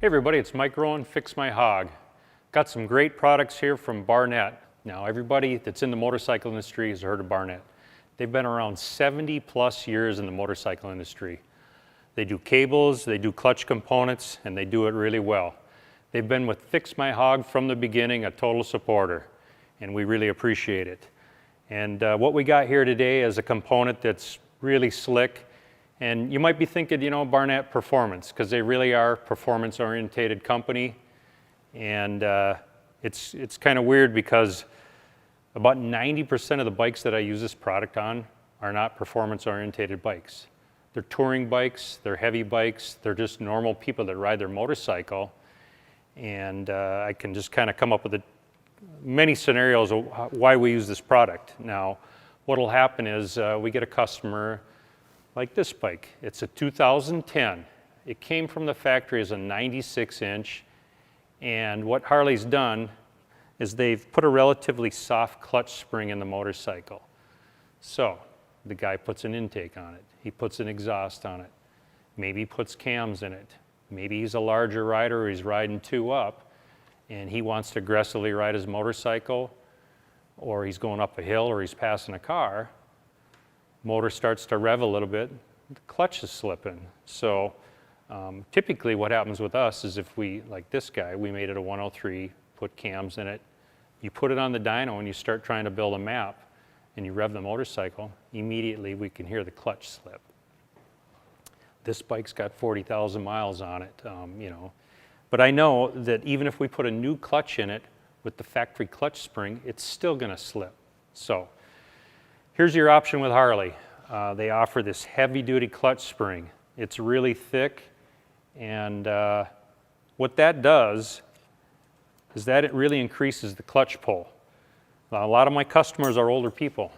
Hey everybody, it's Mike Rowan, Fix My Hog. Got some great products here from Barnett. Now everybody that's in the motorcycle industry has heard of Barnett. They've been around 70 plus years in the motorcycle industry. They do cables, they do clutch components, and they do it really well. They've been with Fix My Hog from the beginning, a total supporter, and we really appreciate it. And what we got here today is a component that's really slick. And you might be thinking, you know, Barnett Performance, because they really are a performance-oriented company. And it's kind of weird because about 90% of the bikes that I use this product on are not performance-oriented bikes. They're touring bikes, they're heavy bikes, they're just normal people that ride their motorcycle. And I can just kind of come up with many scenarios of why we use this product. Now, what'll happen is we get a customer like this bike. It's a 2010. It came from the factory as a 96-inch, and what Harley's done is they've put a relatively soft clutch spring in the motorcycle. So the guy puts an intake on it. He puts an exhaust on it. Maybe he puts cams in it. Maybe he's a larger rider or he's riding two up and he wants to aggressively ride his motorcycle, or he's going up a hill or he's passing a car. Motor starts to rev a little bit, the clutch is slipping. So typically what happens with us is if we, like this guy, we made it a 103, put cams in it, you put it on the dyno and you start trying to build a map and you rev the motorcycle, immediately we can hear the clutch slip. This bike's got 40,000 miles on it, you know. But I know that even if we put a new clutch in it with the factory clutch spring, it's still gonna slip. So here's your option with Harley. They offer this heavy-duty clutch spring. It's really thick, and what that does is that it really increases the clutch pull. Now, a lot of my customers are older people,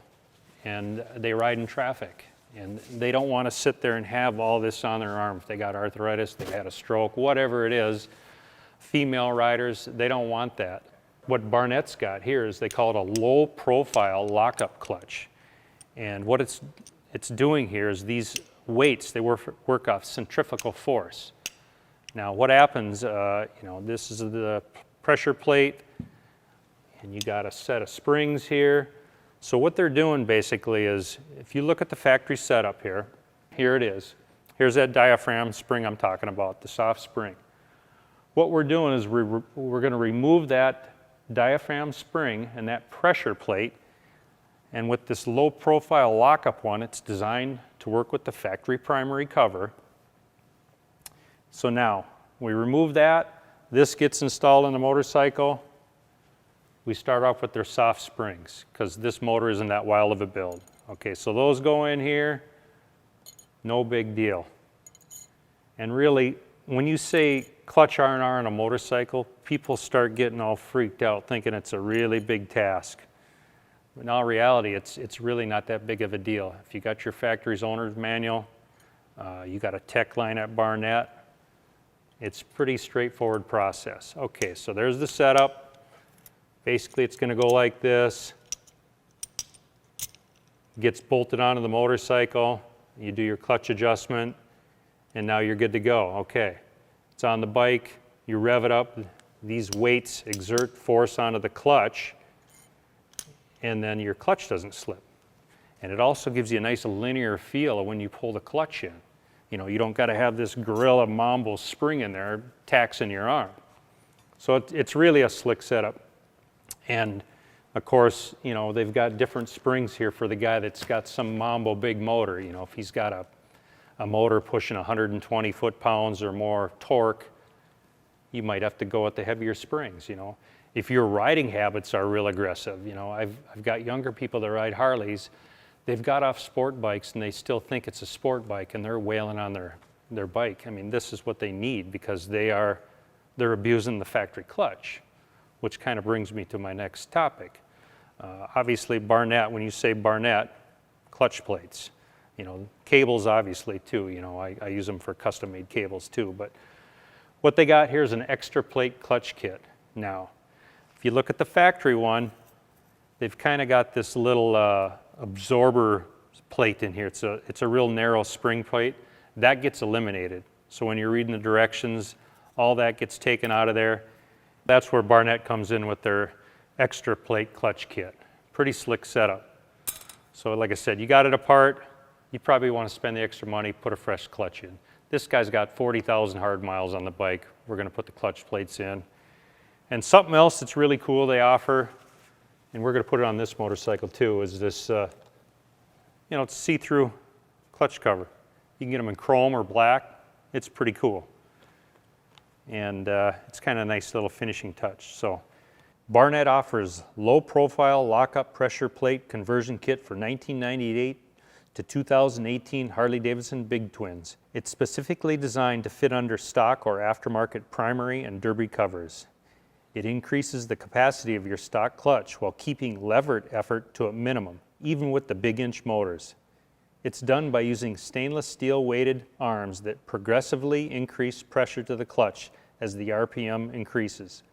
and they ride in traffic, and they don't want to sit there and have all this on their arm. If they got arthritis, they had a stroke, whatever it is, female riders, they don't want that. What Barnett's got here is they call it a low-profile LockUp clutch. And what it's doing here is these weights, they work off centrifugal force. Now what happens, you know, this is the pressure plate, and you got a set of springs here. So what they're doing basically is, if you look at the factory setup here, here it is. Here's that diaphragm spring I'm talking about, the soft spring. What we're doing is we're going to remove that diaphragm spring and that pressure plate. And with this low profile LockUp one, it's designed to work with the factory primary cover. So now we remove that, this gets installed in the motorcycle. We start off with their soft springs because this motor isn't that wild of a build. Okay, so those go in here, no big deal. And really, when you say clutch R&R on a motorcycle, people start getting all freaked out thinking it's a really big task. In all reality, it's really not that big of a deal. If you got your factory's owner's manual, you got a tech line at Barnett, it's pretty straightforward process. Okay, so there's the setup. Basically, it's going to go like this. Gets bolted onto the motorcycle. You do your clutch adjustment, and now you're good to go. Okay, it's on the bike. You rev it up. These weights exert force onto the clutch, and then your clutch doesn't slip. And it also gives you a nice linear feel of when you pull the clutch in. You know, you don't got to have this Gorilla Mambo spring in there taxing your arm. So it's really a slick setup. And of course, you know, they've got different springs here for the guy that's got some Mambo big motor. You know, if he's got a motor pushing 120 foot-pounds or more torque, you might have to go with the heavier springs, you know. If your riding habits are real aggressive, you know, I've got younger people that ride Harleys, they've got off sport bikes and they still think it's a sport bike and they're wailing on their bike. I mean, this is what they need because they're abusing the factory clutch, which kind of brings me to my next topic. Obviously Barnett, when you say Barnett, clutch plates, you know, cables obviously too, you know, I use them for custom made cables too, but what they got here is an extra plate clutch kit. Now, if you look at the factory one, they've kind of got this little absorber plate in here. It's a real narrow spring plate. That gets eliminated. So when you're reading the directions, All that gets taken out of there. That's where Barnett comes in with their extra plate clutch kit. Pretty slick setup. So like I said, you got it apart, you probably want to spend the extra money, put a fresh clutch in. This guy's got 40,000 hard miles on the bike. We're going to put the clutch plates in. And something else that's really cool they offer, and we're going to put it on this motorcycle too, is this, it's see-through clutch cover. You can get them in chrome or black. It's pretty cool. And it's kind of a nice little finishing touch. So Barnett offers low-profile LockUp pressure plate conversion kit for 1998 to 2018 Harley-Davidson Big Twins. It's specifically designed to fit under stock or aftermarket primary and derby covers. It increases the capacity of your stock clutch while keeping levered effort to a minimum, even with the big inch motors. It's done by using stainless steel weighted arms that progressively increase pressure to the clutch as the RPM increases.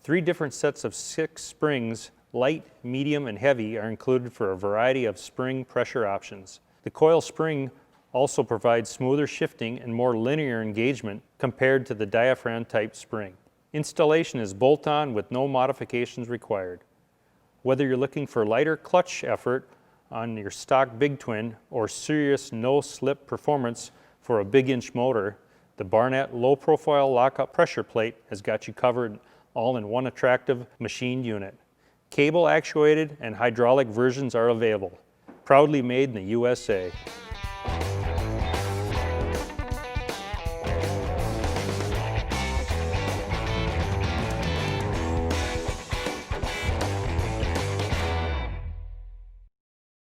3 different sets of 6 springs, light, medium, and heavy, are included for a variety of spring pressure options. The coil spring also provides smoother shifting and more linear engagement compared to the diaphragm type spring. Installation is bolt-on with no modifications required. Whether you're looking for lighter clutch effort on your stock Big Twin or serious no-slip performance for a big inch motor, the Barnett low-profile LockUp pressure plate has got you covered all in one attractive machined unit. Cable actuated and hydraulic versions are available. Proudly made in the USA.